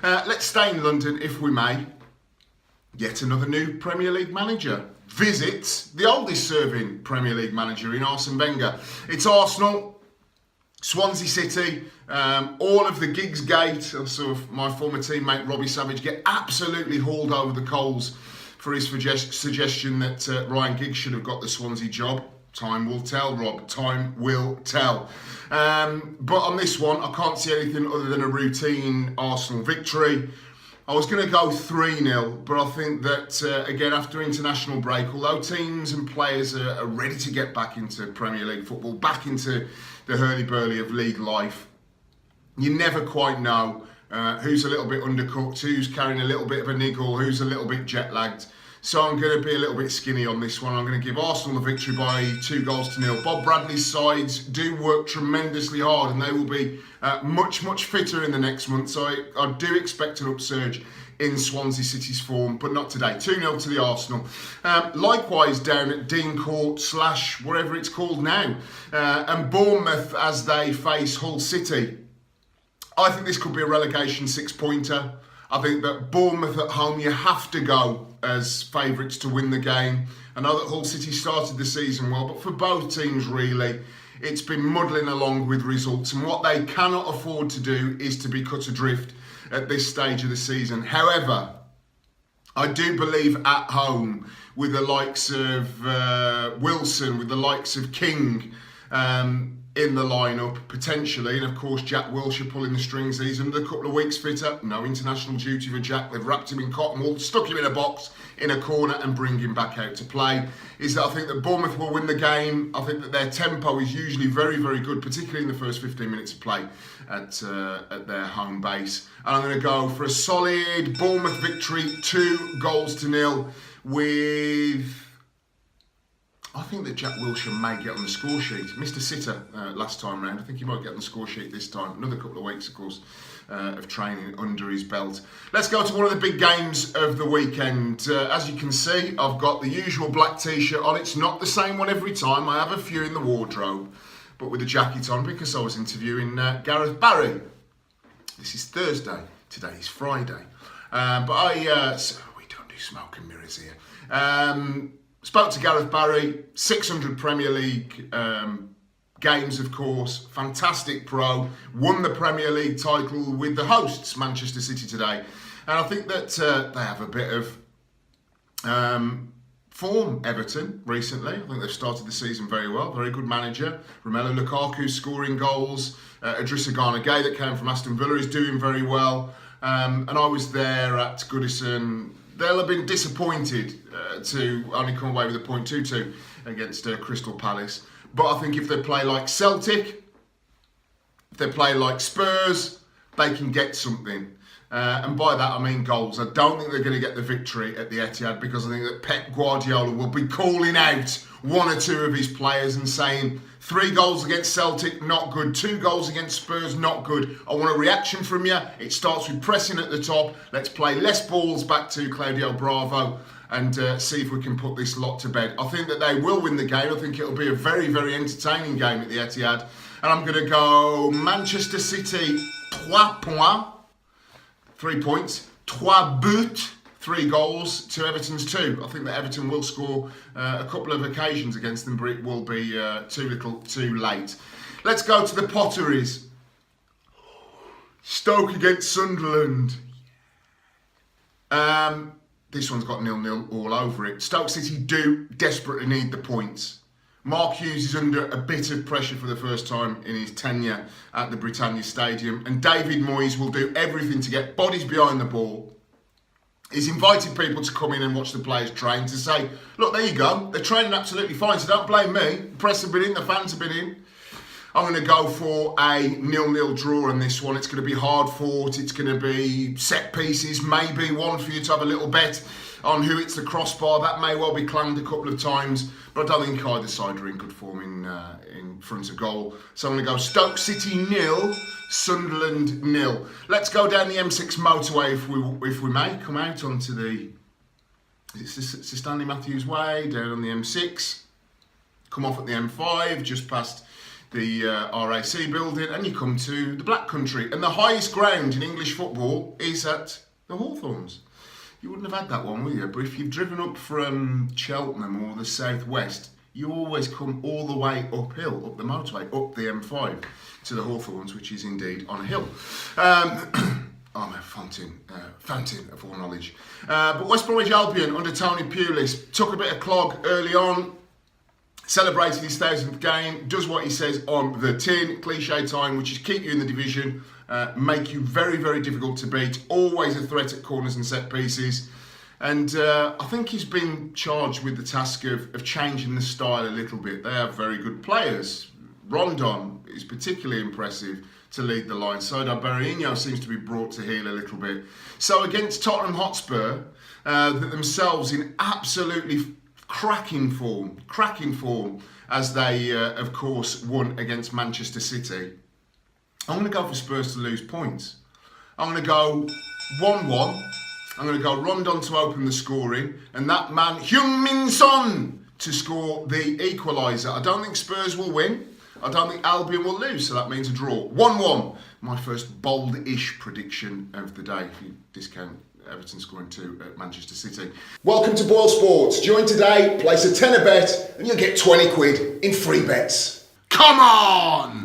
Let's stay in London, if we may. Yet another new Premier League manager visits the oldest serving Premier League manager in Arsene Wenger. It's Arsenal, Swansea City, all of the Giggs Gate, sort of my former teammate Robbie Savage, get absolutely hauled over the coals for his suggestion that Ryan Giggs should have got the Swansea job. Time will tell, Rob. Time will tell. But on this one, I can't see anything other than a routine Arsenal victory. I was going to go 3-0, but I think that, again, after international break, although teams and players are ready to get back into Premier League football, back into the hurly-burly of league life, you never quite know who's a little bit undercooked, who's carrying a little bit of a niggle, who's a little bit jet-lagged. So I'm going to be a little bit skinny on this one. I'm going to give Arsenal the victory by 2-0. Bob Bradley's sides do work tremendously hard, and they will be much fitter in the next month. So I do expect an upsurge in Swansea City's form, but not today. 2-0 to the Arsenal. Likewise down at Dean Court / whatever it's called now. And Bournemouth as they face Hull City. I think this could be a relegation 6-pointer. I think that Bournemouth at home, you have to go as favourites to win the game. I know that Hull City started the season well, but for both teams really, it's been muddling along with results. And what they cannot afford to do is to be cut adrift at this stage of the season. However, I do believe at home with the likes of Wilson, with the likes of King, in the lineup, potentially, and of course Jack Wilshere pulling the strings. He's another couple of weeks fitter. No international duty for Jack. They've wrapped him in cotton wool, stuck him in a box in a corner and bring him back out to play. Is that I think that Bournemouth will win the game. I think that their tempo is usually very good, particularly in the first 15 minutes of play at their home base. And I'm going to go for a solid Bournemouth victory, 2-0 with... I think that Jack Wilshere may get on the score sheet. Mr. Sitter last time round. I think he might get on the score sheet this time. Another couple of weeks, of course, of training under his belt. Let's go to one of the big games of the weekend. As you can see, I've got the usual black t-shirt on. It's not the same one every time. I have a few in the wardrobe, but with a jacket on because I was interviewing Gareth Barry. This is Thursday. Today is Friday. So we don't do smoke and mirrors here. Spoke to Gareth Barry, 600 Premier League games, of course, fantastic pro, won the Premier League title with the hosts, Manchester City, today. And I think that they have a bit of form, Everton, recently. I think they've started the season very well, very good manager. Romelu Lukaku scoring goals, Idrissa Gana Gueye that came from Aston Villa is doing very well. And I was there at Goodison. They'll have been disappointed to only come away with a 0.22 against Crystal Palace. But I think if they play like Celtic, if they play like Spurs, they can get something. And by that I mean goals. I don't think they're going to get the victory at the Etihad because I think that Pep Guardiola will be calling out one or two of his players and saying 3 goals against Celtic, not good. 2 goals against Spurs, not good. I want a reaction from you. It starts with pressing at the top. Let's play less balls back to Claudio Bravo and see if we can put this lot to bed. I think that they will win the game. I think it'll be a very entertaining game at the Etihad. And I'm going to go Manchester City, 3 points. 3 points. 3 buts. 3 goals to Everton's 2. I think that Everton will score a couple of occasions against them, but it will be too little, too late. Let's go to the Potteries. Stoke against Sunderland. This one's got 0-0 all over it. Stoke City do desperately need the points. Mark Hughes is under a bit of pressure for the first time in his tenure at the Britannia Stadium, and David Moyes will do everything to get bodies behind the ball. He's invited people to come in and watch the players train to say, look, there you go, they're training absolutely fine, so don't blame me. The press have been in, the fans have been in. I'm going to go for a 0-0 draw on this one. It's going to be hard fought. It's going to be set pieces. Maybe one for you to have a little bet on who hits the crossbar. That may well be clanged a couple of times, but I don't think either side are in good form in front of goal. So I'm going to go Stoke City 0, Sunderland 0. Let's go down the M6 motorway if we may. Come out onto the Sir Stanley Matthews Way, down on the M6. Come off at the M5, just past the RAC building, and you come to the Black Country. And the highest ground in English football is at the Hawthorns. You wouldn't have had that one, would you? But if you've driven up from Cheltenham or the southwest, you always come all the way uphill, up the motorway, up the M5 to the Hawthorns, which is indeed on a hill. I'm a fountain of foreknowledge. But West Bromwich Albion under Tony Pulis took a bit of clog early on, celebrated his 1000th game, does what he says on the tin, cliche time, which is keep you in the division, make you very, very difficult to beat, always a threat at corners and set pieces. And I think he's been charged with the task of changing the style a little bit. They have very good players. Rondon is particularly impressive to lead the line. Serdar Berahino seems to be brought to heel a little bit. So against Tottenham Hotspur, themselves in absolutely cracking form, as they, of course, won against Manchester City. I'm going to go for Spurs to lose points. I'm going to go 1-1. I'm going to go Rondon to open the scoring, and that man, Heung-min Son, to score the equaliser. I don't think Spurs will win. I don't think Albion will lose, so that means a draw. 1-1. My first bold-ish prediction of the day, if you discount Everton scoring 2 at Manchester City. Welcome to BoyleSports. Join today, place a tenner bet, and you'll get 20 quid in free bets. Come on!